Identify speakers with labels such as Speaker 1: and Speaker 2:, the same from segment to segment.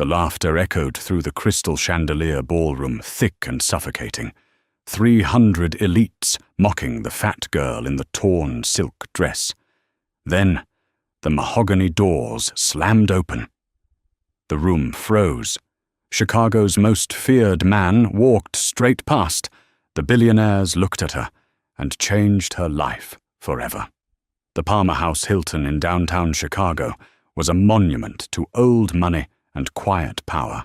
Speaker 1: The laughter echoed through the crystal chandelier ballroom, thick and suffocating. 300 elites mocking the fat girl in the torn silk dress. Then, the mahogany doors slammed open. The room froze. Chicago's most feared man walked straight past. The billionaires looked at her and changed her life forever. The Palmer House Hilton in downtown Chicago was a monument to old money and quiet power.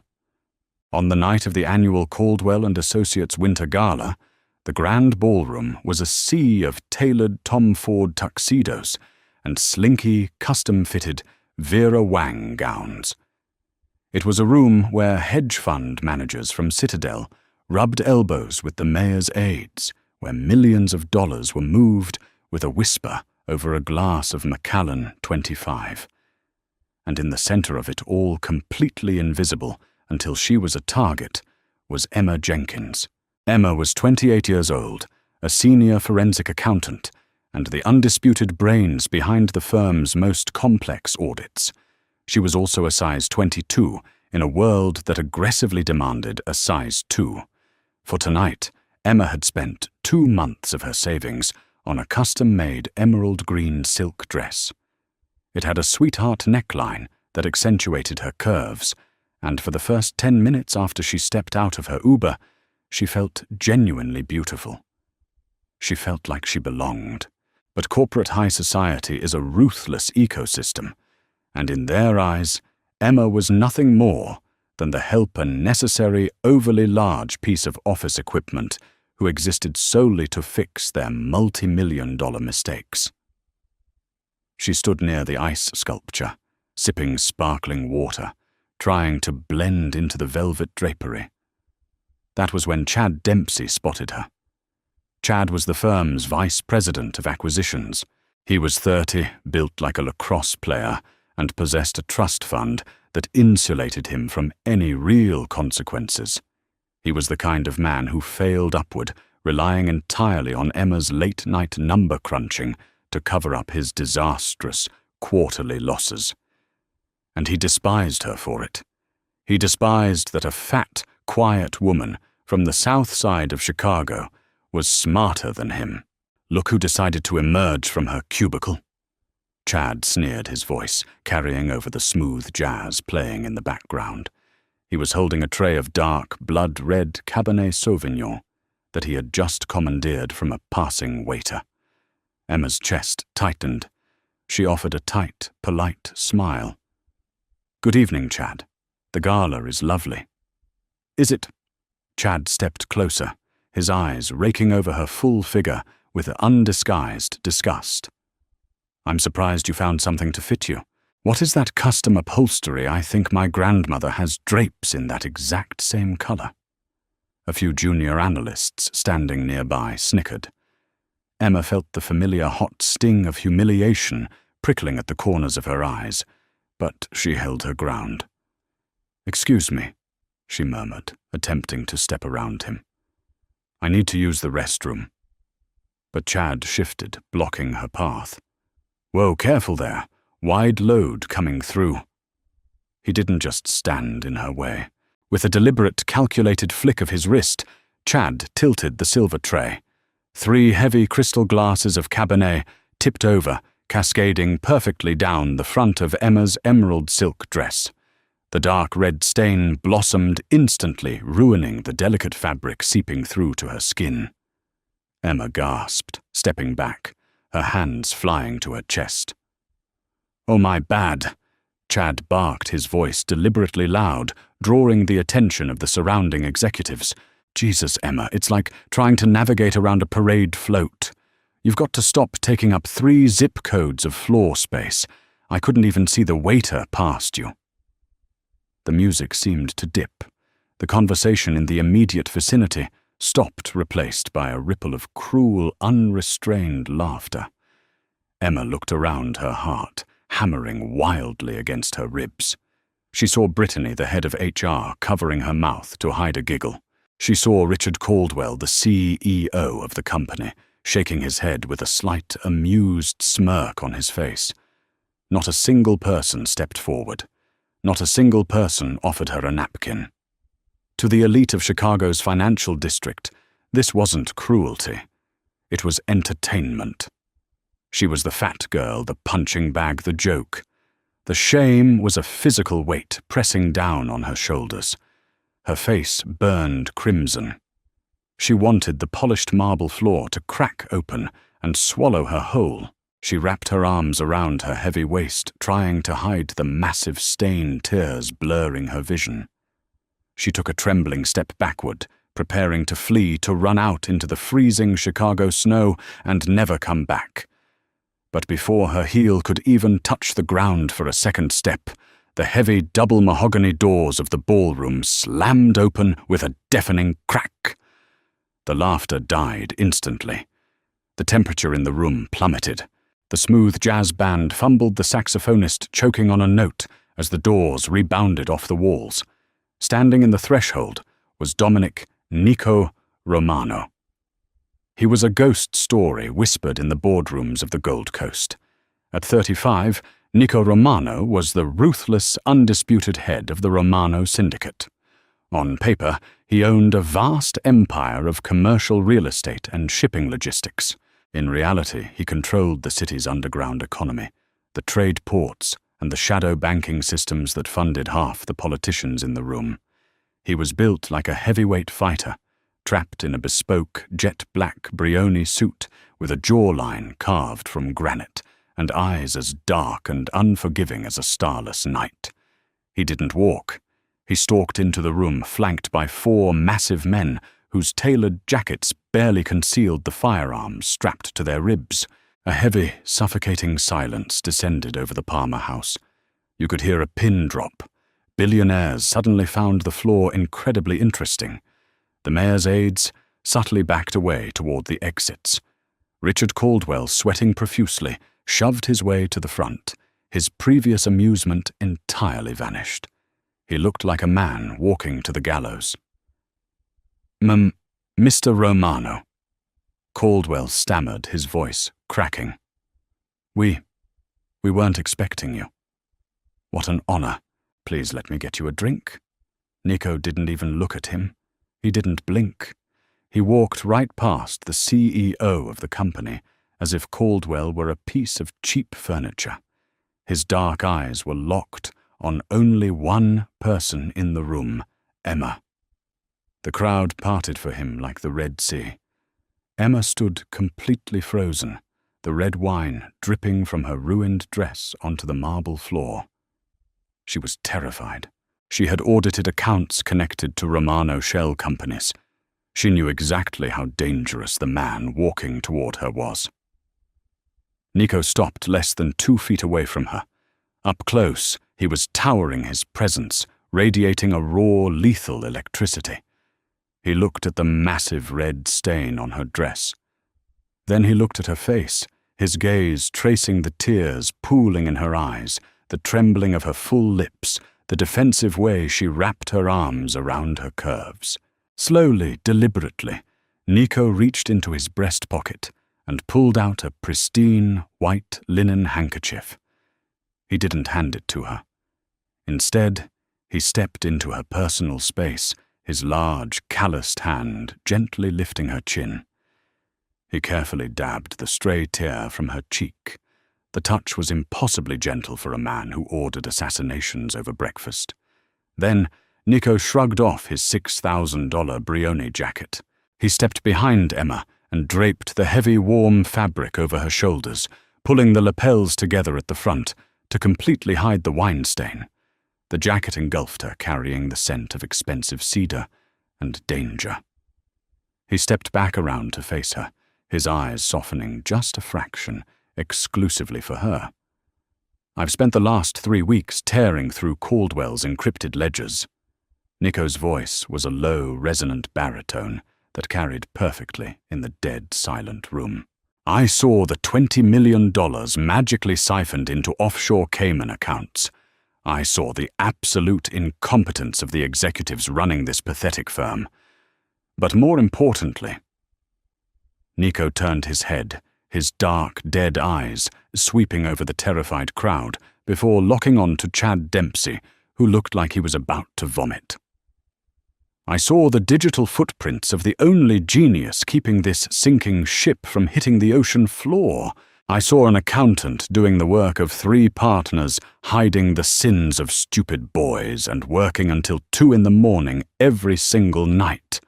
Speaker 1: On the night of the annual Caldwell and Associates Winter Gala, the grand ballroom was a sea of tailored Tom Ford tuxedos and slinky, custom-fitted Vera Wang gowns. It was a room where hedge fund managers from Citadel rubbed elbows with the mayor's aides, where millions of dollars were moved with a whisper over a glass of Macallan 25. And in the center of it all, completely invisible until she was a target, was Emma Jenkins. Emma was 28 years old, a senior forensic accountant, and the undisputed brains behind the firm's most complex audits. She was also a size 22 in a world that aggressively demanded a size 2. For tonight, Emma had spent 2 months of her savings on a custom-made emerald green silk dress. It had a sweetheart neckline that accentuated her curves, and for the first 10 minutes after she stepped out of her Uber, she felt genuinely beautiful. She felt like she belonged. But corporate high society is a ruthless ecosystem, and in their eyes, Emma was nothing more than the helper necessary, overly large piece of office equipment who existed solely to fix their multi-million-dollar mistakes. She stood near the ice sculpture, sipping sparkling water, trying to blend into the velvet drapery. That was when Chad Dempsey spotted her. Chad was the firm's vice president of acquisitions. He was 30, built like a lacrosse player, and possessed a trust fund that insulated him from any real consequences. He was the kind of man who failed upward, relying entirely on Emma's late-night number crunching to cover up his disastrous quarterly losses. And he despised her for it. He despised that a fat, quiet woman from the south side of Chicago was smarter than him. Look who decided to emerge from her cubicle. Chad sneered, his voice carrying over the smooth jazz playing in the background. He was holding a tray of dark, blood-red Cabernet Sauvignon that he had just commandeered from a passing waiter. Emma's chest tightened. She offered a tight, polite smile. "Good evening, Chad. The gala is lovely." "Is it?" Chad stepped closer, his eyes raking over her full figure with undisguised disgust. "I'm surprised you found something to fit you. What is that custom upholstery? I think my grandmother has drapes in that exact same color." A few junior analysts standing nearby snickered. Emma felt the familiar hot sting of humiliation prickling at the corners of her eyes, but she held her ground. "Excuse me," she murmured, attempting to step around him. "I need to use the restroom." But Chad shifted, blocking her path. "Whoa, careful there. Wide load coming through." He didn't just stand in her way. With a deliberate, calculated flick of his wrist, Chad tilted the silver tray. 3 heavy crystal glasses of Cabernet tipped over, cascading perfectly down the front of Emma's emerald silk dress. The dark red stain blossomed instantly, ruining the delicate fabric seeping through to her skin. Emma gasped, stepping back, her hands flying to her chest. "Oh, my bad." Chad barked, his voice deliberately loud, drawing the attention of the surrounding executives. "Jesus, Emma, it's like trying to navigate around a parade float. You've got to stop taking up 3 zip codes of floor space. I couldn't even see the waiter past you." The music seemed to dip. The conversation in the immediate vicinity stopped, replaced by a ripple of cruel, unrestrained laughter. Emma looked around, her heart hammering wildly against her ribs. She saw Brittany, the head of HR, covering her mouth to hide a giggle. She saw Richard Caldwell, the CEO of the company, shaking his head with a slight, amused smirk on his face. Not a single person stepped forward. Not a single person offered her a napkin. To the elite of Chicago's financial district, this wasn't cruelty. It was entertainment. She was the fat girl, the punching bag, the joke. The shame was a physical weight pressing down on her shoulders. Her face burned crimson. She wanted the polished marble floor to crack open and swallow her whole. She wrapped her arms around her heavy waist, trying to hide the massive stain tears blurring her vision. She took a trembling step backward, preparing to flee, to run out into the freezing Chicago snow and never come back. But before her heel could even touch the ground for a second step, the heavy double mahogany doors of the ballroom slammed open with a deafening crack. The laughter died instantly. The temperature in the room plummeted. The smooth jazz band fumbled the saxophonist, choking on a note as the doors rebounded off the walls. Standing in the threshold was Dominic Nico Romano. He was a ghost story whispered in the boardrooms of the Gold Coast. At 35, Nico Romano was the ruthless, undisputed head of the Romano Syndicate. On paper, he owned a vast empire of commercial real estate and shipping logistics. In reality, he controlled the city's underground economy, the trade ports, and the shadow banking systems that funded half the politicians in the room. He was built like a heavyweight fighter, trapped in a bespoke, jet-black Brioni suit with a jawline carved from granite and eyes as dark and unforgiving as a starless night. He didn't walk. He stalked into the room, flanked by 4 massive men whose tailored jackets barely concealed the firearms strapped to their ribs. A heavy, suffocating silence descended over the Palmer house. You could hear a pin drop. Billionaires suddenly found the floor incredibly interesting. The mayor's aides subtly backed away toward the exits. Richard Caldwell, sweating profusely, shoved his way to the front. His previous amusement entirely vanished. He looked like a man walking to the gallows. Mr. Romano. Caldwell stammered, his voice cracking. We weren't expecting you. What an honor. Please let me get you a drink. Nico didn't even look at him. He didn't blink. He walked right past the CEO of the company, as if Caldwell were a piece of cheap furniture. His dark eyes were locked on only one person in the room, Emma. The crowd parted for him like the Red Sea. Emma stood completely frozen, the red wine dripping from her ruined dress onto the marble floor. She was terrified. She had audited accounts connected to Romano shell companies. She knew exactly how dangerous the man walking toward her was. Nico stopped less than 2 feet away from her. Up close, he was towering, his presence radiating a raw, lethal electricity. He looked at the massive red stain on her dress. Then he looked at her face, his gaze tracing the tears pooling in her eyes, the trembling of her full lips, the defensive way she wrapped her arms around her curves. Slowly, deliberately, Nico reached into his breast pocket and pulled out a pristine, white linen handkerchief. He didn't hand it to her. Instead, he stepped into her personal space, his large, calloused hand gently lifting her chin. He carefully dabbed the stray tear from her cheek. The touch was impossibly gentle for a man who ordered assassinations over breakfast. Then, Nico shrugged off his $6,000 Brioni jacket. He stepped behind Emma and draped the heavy, warm fabric over her shoulders, pulling the lapels together at the front to completely hide the wine stain. The jacket engulfed her, carrying the scent of expensive cedar and danger. He stepped back around to face her, his eyes softening just a fraction, exclusively for her. I've spent the last 3 weeks tearing through Caldwell's encrypted ledgers. Nico's voice was a low, resonant baritone that carried perfectly in the dead, silent room. I saw the $20 million magically siphoned into offshore Cayman accounts. I saw the absolute incompetence of the executives running this pathetic firm. But more importantly, Nico turned his head, his dark, dead eyes sweeping over the terrified crowd before locking on to Chad Dempsey, who looked like he was about to vomit. I saw the digital footprints of the only genius keeping this sinking ship from hitting the ocean floor. I saw an accountant doing the work of 3 partners, hiding the sins of stupid boys and working until 2 in the morning every single night.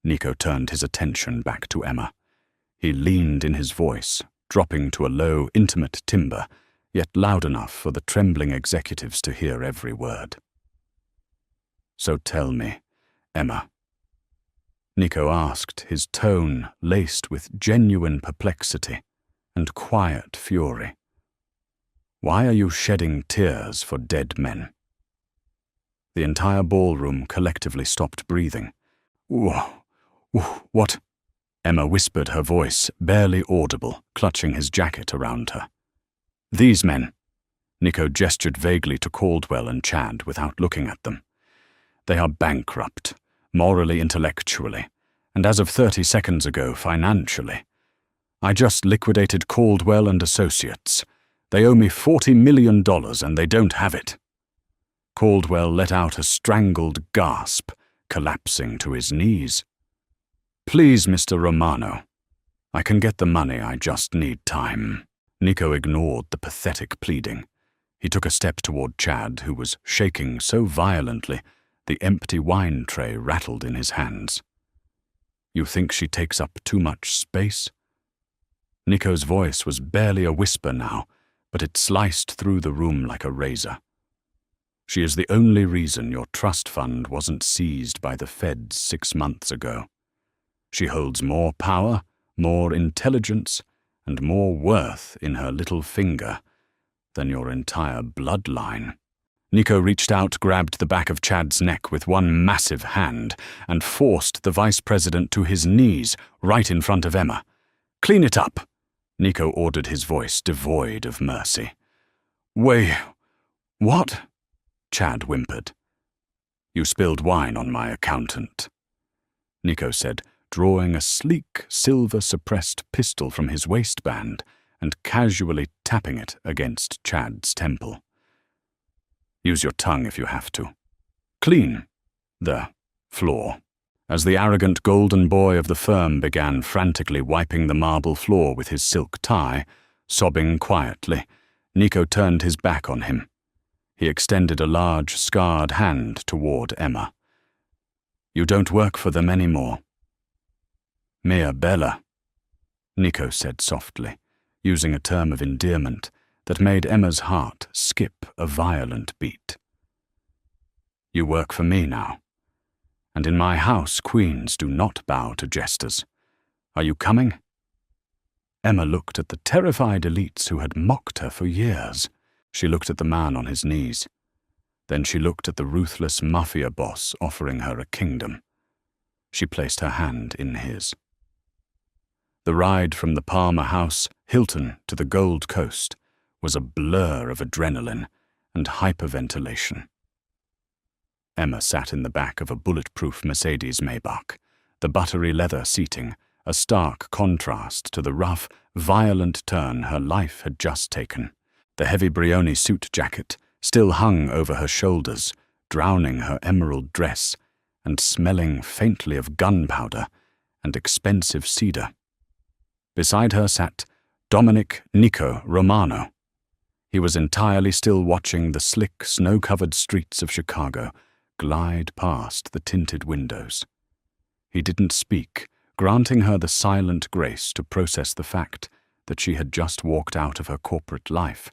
Speaker 1: Nico turned his attention back to Emma. He leaned in his voice, dropping to a low, intimate timbre, yet loud enough for the trembling executives to hear every word. "So tell me, Emma," Nico asked, his tone laced with genuine perplexity and quiet fury. "Why are you shedding tears for dead men?" The entire ballroom collectively stopped breathing. What?" Emma whispered, her voice barely audible, clutching his jacket around her. "These men." Nico gestured vaguely to Caldwell and Chad without looking at them. "They are bankrupt, morally, intellectually, and as of 30 seconds ago, financially. I just liquidated Caldwell and Associates. They owe me $40 million and they don't have it." Caldwell let out a strangled gasp, collapsing to his knees. "Please, Mr. Romano. I can get the money, I just need time." Nico ignored the pathetic pleading. He took a step toward Chad, who was shaking so violently the empty wine tray rattled in his hands. "You think she takes up too much space?" Nico's voice was barely a whisper now, but it sliced through the room like a razor. "She is the only reason your trust fund wasn't seized by the feds 6 months ago. She holds more power, more intelligence, and more worth in her little finger than your entire bloodline." Nico reached out, grabbed the back of Chad's neck with one massive hand, and forced the vice president to his knees right in front of Emma. "Clean it up," Nico ordered, his voice devoid of mercy. What?" Chad whimpered. "You spilled wine on my accountant," Nico said, drawing a sleek, silver-suppressed pistol from his waistband and casually tapping it against Chad's temple. "Use your tongue if you have to. Clean the floor." As the arrogant golden boy of the firm began frantically wiping the marble floor with his silk tie, sobbing quietly, Nico turned his back on him. He extended a large, scarred hand toward Emma. "You don't work for them anymore." "Mia bella," Nico said softly, using a term of endearment that made Emma's heart skip a violent beat. "You work for me now. And in my house, queens do not bow to jesters. Are you coming?" Emma looked at the terrified elites who had mocked her for years. She looked at the man on his knees. Then she looked at the ruthless Mafia boss offering her a kingdom. She placed her hand in his. The ride from the Palmer House, Hilton, to the Gold Coast was a blur of adrenaline and hyperventilation. Emma sat in the back of a bulletproof Mercedes Maybach, the buttery leather seating a stark contrast to the rough, violent turn her life had just taken. The heavy Brioni suit jacket still hung over her shoulders, drowning her emerald dress and smelling faintly of gunpowder and expensive cedar. Beside her sat Dominic Nico Romano. He was entirely still watching the slick, snow-covered streets of Chicago glide past the tinted windows. He didn't speak, granting her the silent grace to process the fact that she had just walked out of her corporate life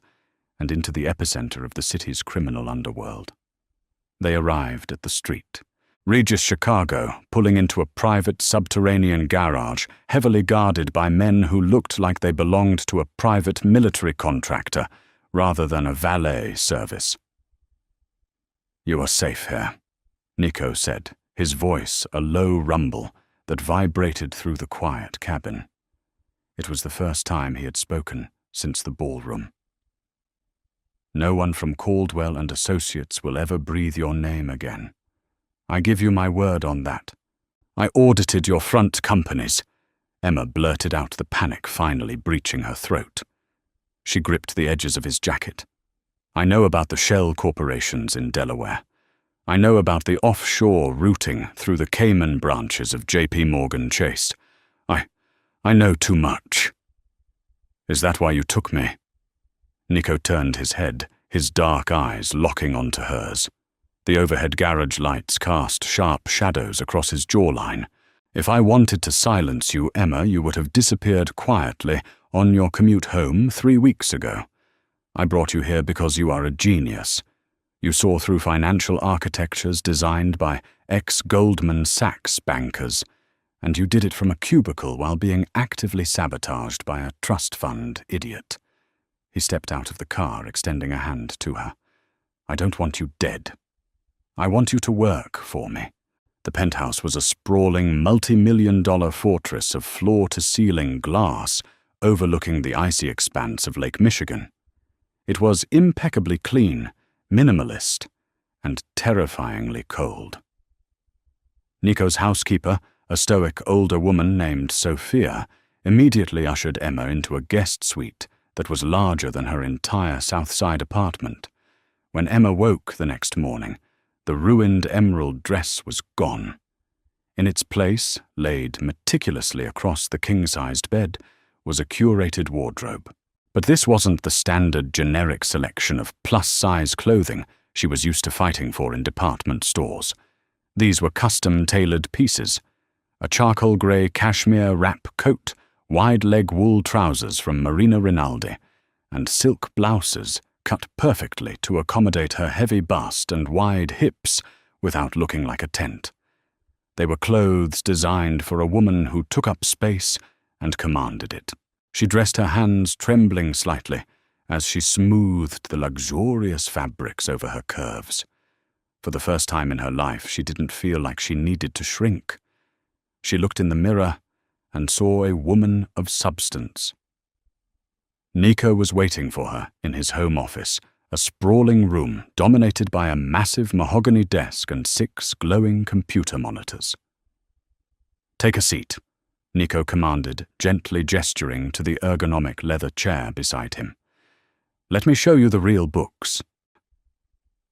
Speaker 1: and into the epicenter of the city's criminal underworld. They arrived at the street. Regis Chicago, pulling into a private subterranean garage heavily guarded by men who looked like they belonged to a private military contractor rather than a valet service. "You are safe here," Nico said, his voice a low rumble that vibrated through the quiet cabin. It was the first time he had spoken since the ballroom. "No one from Caldwell and Associates will ever breathe your name again. I give you my word on that. I audited your front companies." Emma blurted out, the panic finally breaching her throat. She gripped the edges of his jacket. I know about the shell corporations in Delaware. I know about the offshore routing through the Cayman branches of J.P. Morgan Chase. I know too much." "Is that why you took me?" Nico turned his head, his dark eyes locking onto hers. The overhead garage lights cast sharp shadows across his jawline. "If I wanted to silence you, Emma, you would have disappeared quietly on your commute home 3 weeks ago. I brought you here because you are a genius. You saw through financial architectures designed by ex-Goldman Sachs bankers, and you did it from a cubicle while being actively sabotaged by a trust fund idiot." He stepped out of the car, extending a hand to her. "I don't want you dead. I want you to work for me." The penthouse was a sprawling, multi-million-dollar fortress of floor-to-ceiling glass overlooking the icy expanse of Lake Michigan. It was impeccably clean, minimalist, and terrifyingly cold. Nico's housekeeper, a stoic older woman named Sophia, immediately ushered Emma into a guest suite that was larger than her entire South Side apartment. When Emma woke the next morning, the ruined emerald dress was gone. In its place, laid meticulously across the king-sized bed, was a curated wardrobe. But this wasn't the standard generic selection of plus-size clothing she was used to fighting for in department stores. These were custom-tailored pieces: a charcoal grey cashmere wrap coat, wide-leg wool trousers from Marina Rinaldi, and silk blouses cut perfectly to accommodate her heavy bust and wide hips without looking like a tent. They were clothes designed for a woman who took up space and commanded it. She dressed her hands trembling slightly as she smoothed the luxurious fabrics over her curves. For the first time in her life, she didn't feel like she needed to shrink. She looked in the mirror and saw a woman of substance. Nico was waiting for her in his home office, a sprawling room dominated by a massive mahogany desk and 6 glowing computer monitors. "Take a seat," Nico commanded, gently gesturing to the ergonomic leather chair beside him. "Let me show you the real books."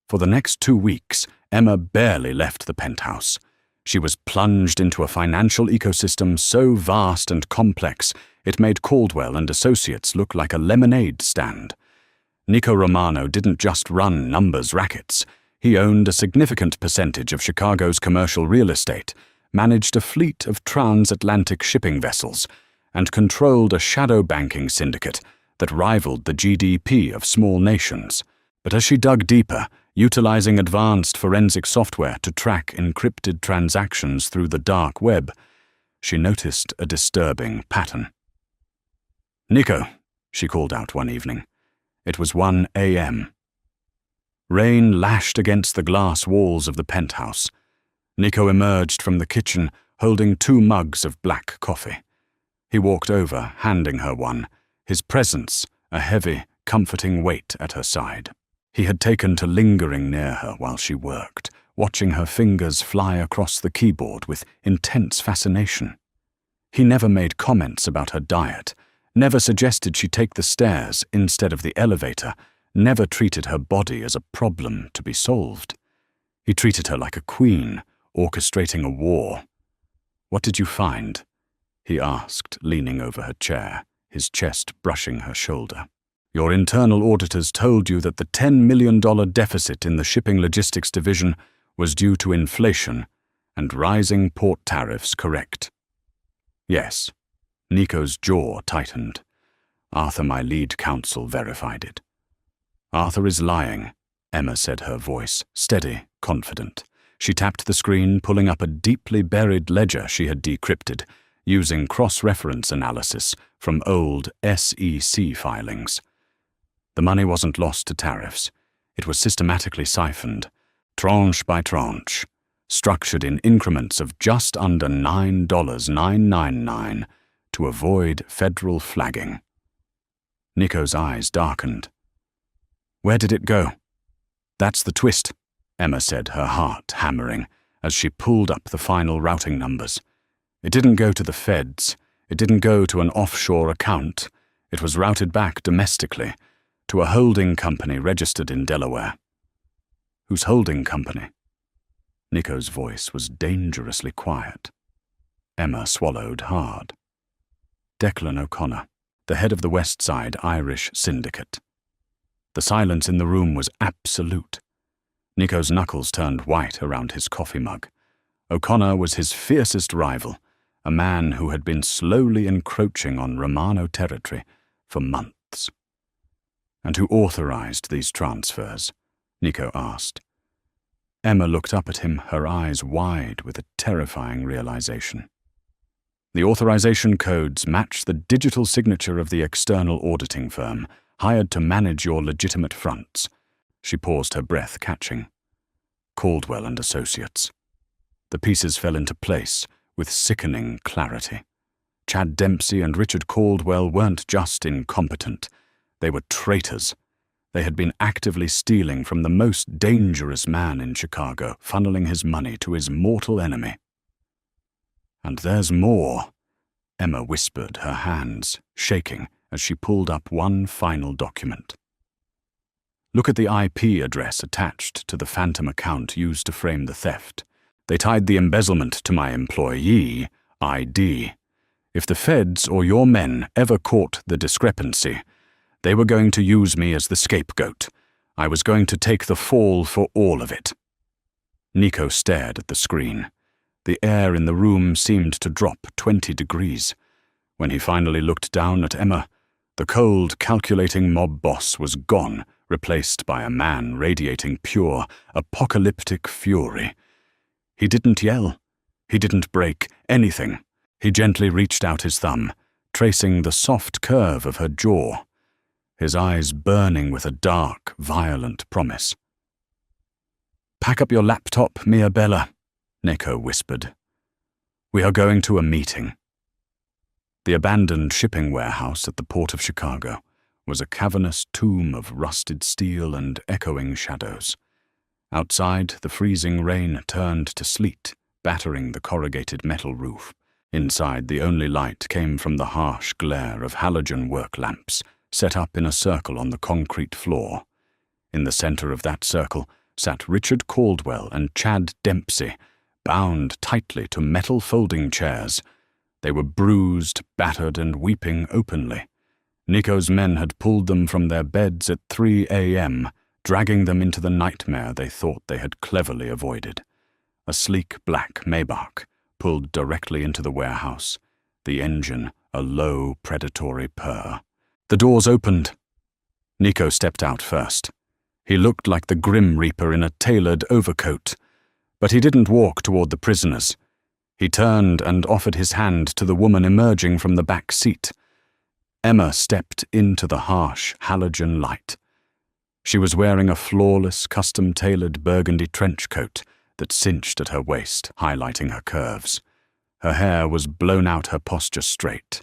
Speaker 1: For the next 2 weeks, Emma barely left the penthouse. She was plunged into a financial ecosystem so vast and complex it made Caldwell and Associates look like a lemonade stand. Nico Romano didn't just run numbers rackets. He owned a significant percentage of Chicago's commercial real estate, managed a fleet of transatlantic shipping vessels, and controlled a shadow banking syndicate that rivaled the GDP of small nations. But as she dug deeper, utilizing advanced forensic software to track encrypted transactions through the dark web, she noticed a disturbing pattern. "Nico," she called out one evening. It was 1 a.m. Rain lashed against the glass walls of the penthouse. Nico emerged from the kitchen, holding 2 mugs of black coffee. He walked over, handing her one, his presence a heavy, comforting weight at her side. He had taken to lingering near her while she worked, watching her fingers fly across the keyboard with intense fascination. He never made comments about her diet, never suggested she take the stairs instead of the elevator, never treated her body as a problem to be solved. He treated her like a queen, orchestrating a war. "What did you find?" he asked, leaning over her chair, his chest brushing her shoulder. "Your internal auditors told you that the $10 million deficit in the shipping logistics division was due to inflation and rising port tariffs, correct?" "Yes." Nico's jaw tightened. "Arthur, my lead counsel, verified it." "Arthur is lying," Emma said, her voice steady, confident. She tapped the screen, pulling up a deeply buried ledger she had decrypted, using cross-reference analysis from old SEC filings. The money wasn't lost to tariffs. It was systematically siphoned, tranche by tranche, structured in increments of just under $9.999 to avoid federal flagging. Nico's eyes darkened. "Where did it go?" "That's the twist," Emma said, her heart hammering, as she pulled up the final routing numbers. "It didn't go to the feds. It didn't go to an offshore account. It was routed back domestically. to a holding company registered in Delaware. Whose holding company? Nico's voice was dangerously quiet. Emma swallowed hard. Declan O'Connor, the head of the West Side Irish Syndicate. The silence in the room was absolute. Nico's knuckles turned white around his coffee mug. O'Connor was his fiercest rival, a man who had been slowly encroaching on Romano territory for months. And who authorized these transfers? Nico asked. Emma looked up at him, her eyes wide with a terrifying realization. The authorization codes match the digital signature of the external auditing firm, hired to manage your legitimate fronts. She paused, her breath catching. Caldwell and Associates. The pieces fell into place with sickening clarity. Chad Dempsey and Richard Caldwell weren't just incompetent. They were traitors. They had been actively stealing from the most dangerous man in Chicago, funneling his money to his mortal enemy. And there's more, Emma whispered, her hands shaking as she pulled up one final document. Look at the IP address attached to the phantom account used to frame the theft. They tied the embezzlement to my employee ID. If the feds or your men ever caught the discrepancy, they were going to use me as the scapegoat. I was going to take the fall for all of it. Nico stared at the screen. The air in the room seemed to drop 20 degrees. When he finally looked down at Emma, the cold, calculating mob boss was gone, replaced by a man radiating pure, apocalyptic fury. He didn't yell. He didn't break anything. He gently reached out his thumb, tracing the soft curve of her jaw, his eyes burning with a dark, violent promise. "Pack up your laptop, Mia Bella," Nico whispered. "We are going to a meeting." The abandoned shipping warehouse at the port of Chicago was a cavernous tomb of rusted steel and echoing shadows. Outside, the freezing rain turned to sleet, battering the corrugated metal roof. Inside, the only light came from the harsh glare of halogen work lamps set up in a circle on the concrete floor. In the center of that circle sat Richard Caldwell and Chad Dempsey, bound tightly to metal folding chairs. They were bruised, battered, and weeping openly. Nico's men had pulled them from their beds at 3 a.m., dragging them into the nightmare they thought they had cleverly avoided. A sleek black Maybach pulled directly into the warehouse, the engine a low, predatory purr. The doors opened. Nico stepped out first. He looked like the Grim Reaper in a tailored overcoat, but he didn't walk toward the prisoners. He turned and offered his hand to the woman emerging from the back seat. Emma stepped into the harsh halogen light. She was wearing a flawless, custom-tailored burgundy trench coat that cinched at her waist, highlighting her curves. Her hair was blown out, her posture straight.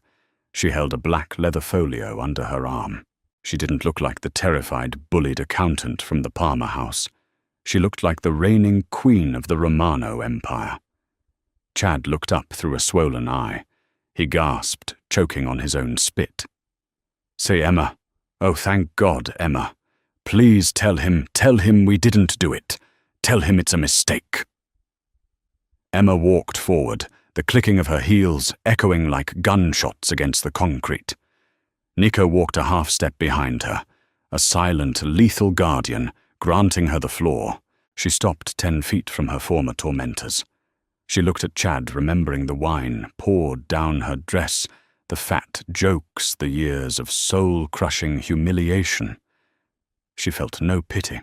Speaker 1: She held a black leather folio under her arm. She didn't look like the terrified, bullied accountant from the Palmer house. She looked like the reigning queen of the Romano Empire. Chad looked up through a swollen eye. He gasped, choking on his own spit. "Say, Emma. Oh, thank God, Emma. Please tell him we didn't do it. Tell him it's a mistake." Emma walked forward, the clicking of her heels echoing like gunshots against the concrete. Nico walked a half step behind her, a silent, lethal guardian, granting her the floor. She stopped 10 feet from her former tormentors. She looked at Chad, remembering the wine poured down her dress, the fat jokes, the years of soul-crushing humiliation. She felt no pity.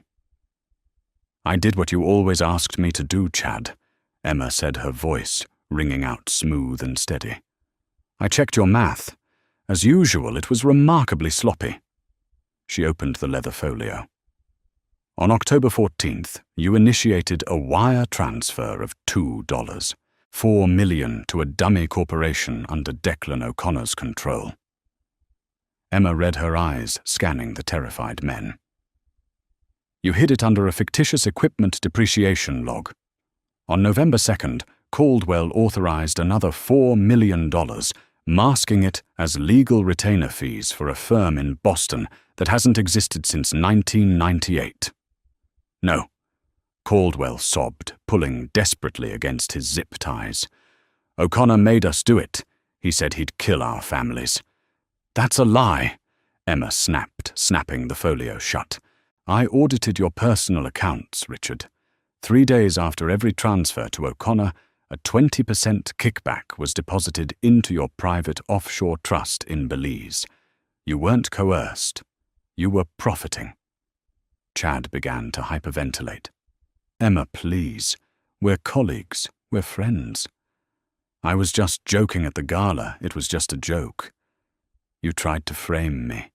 Speaker 1: "I did what you always asked me to do, Chad," Emma said, her voice ringing out smooth and steady. "I checked your math. As usual, it was remarkably sloppy." She opened the leather folio. "On October 14th, you initiated a wire transfer of $2, $4 million to a dummy corporation under Declan O'Connor's control." Emma read her eyes, scanning the terrified men. "You hid it under a fictitious equipment depreciation log. On November 2nd, Caldwell authorized another $4 million, masking it as legal retainer fees for a firm in Boston that hasn't existed since 1998. No, Caldwell sobbed, pulling desperately against his zip ties. O'Connor made us do it. He said he'd kill our families. That's a lie, Emma snapped, snapping the folio shut. I audited your personal accounts, Richard. 3 days after every transfer to O'Connor, a 20% kickback was deposited into your private offshore trust in Belize. You weren't coerced. You were profiting. Chad began to hyperventilate. Emma, please. We're colleagues. We're friends. I was just joking at the gala. It was just a joke. You tried to frame me,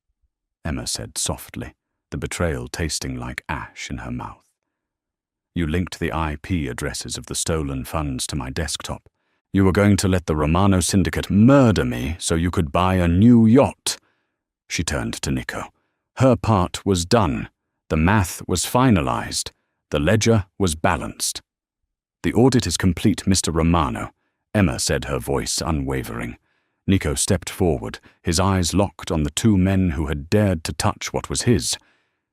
Speaker 1: Emma said softly, the betrayal tasting like ash in her mouth. You linked the IP addresses of the stolen funds to my desktop. You were going to let the Romano Syndicate murder me so you could buy a new yacht. She turned to Nico. Her part was done. The math was finalized. The ledger was balanced. The audit is complete, Mr. Romano, Emma said, her voice unwavering. Nico stepped forward, his eyes locked on the 2 men who had dared to touch what was his.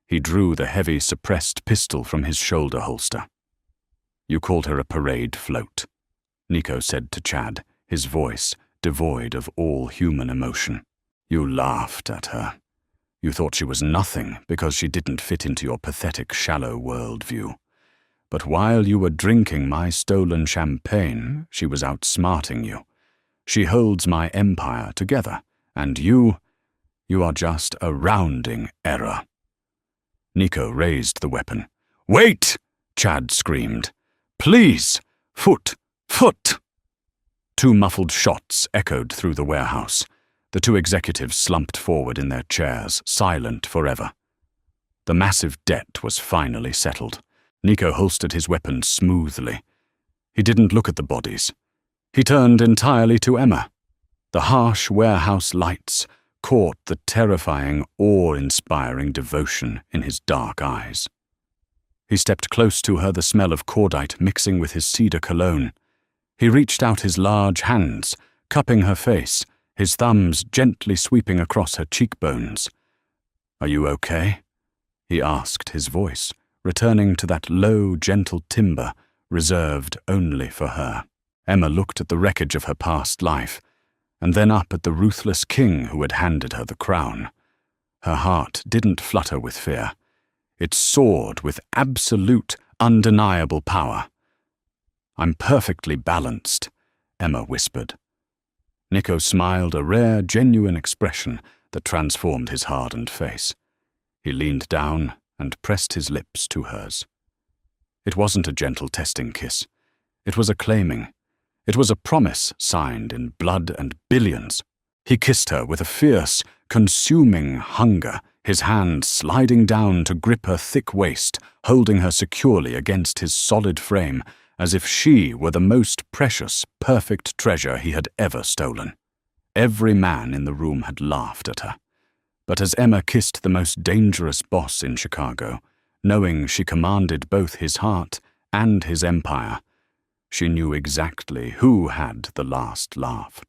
Speaker 1: He drew the heavy, suppressed pistol from his shoulder holster. You called her a parade float, Nico said to Chad, his voice devoid of all human emotion. You laughed at her. You thought she was nothing because she didn't fit into your pathetic, shallow worldview. But while you were drinking my stolen champagne, she was outsmarting you. She holds my empire together, and you are just a rounding error. Nico raised the weapon. Wait! Chad screamed. Please! Foot! 2 muffled shots echoed through the warehouse. The 2 executives slumped forward in their chairs, silent forever. The massive debt was finally settled. Nico holstered his weapon smoothly. He didn't look at the bodies. He turned entirely to Emma. The harsh warehouse lights caught the terrifying, awe-inspiring devotion in his dark eyes. He stepped close to her, the smell of cordite mixing with his cedar cologne. He reached out his large hands, cupping her face, his thumbs gently sweeping across her cheekbones. Are you okay? He asked, his voice returning to that low, gentle timbre reserved only for her. Emma looked at the wreckage of her past life, and then up at the ruthless king who had handed her the crown. Her heart didn't flutter with fear. It soared with absolute, undeniable power. I'm perfectly balanced, Emma whispered. Nico smiled, a rare, genuine expression that transformed his hardened face. He leaned down and pressed his lips to hers. It wasn't a gentle testing kiss. It was a claiming. It was a promise signed in blood and billions. He kissed her with a fierce, consuming hunger, his hand sliding down to grip her thick waist, holding her securely against his solid frame, as if she were the most precious, perfect treasure he had ever stolen. Every man in the room had laughed at her. But as Emma kissed the most dangerous boss in Chicago, knowing she commanded both his heart and his empire, she knew exactly who had the last laugh.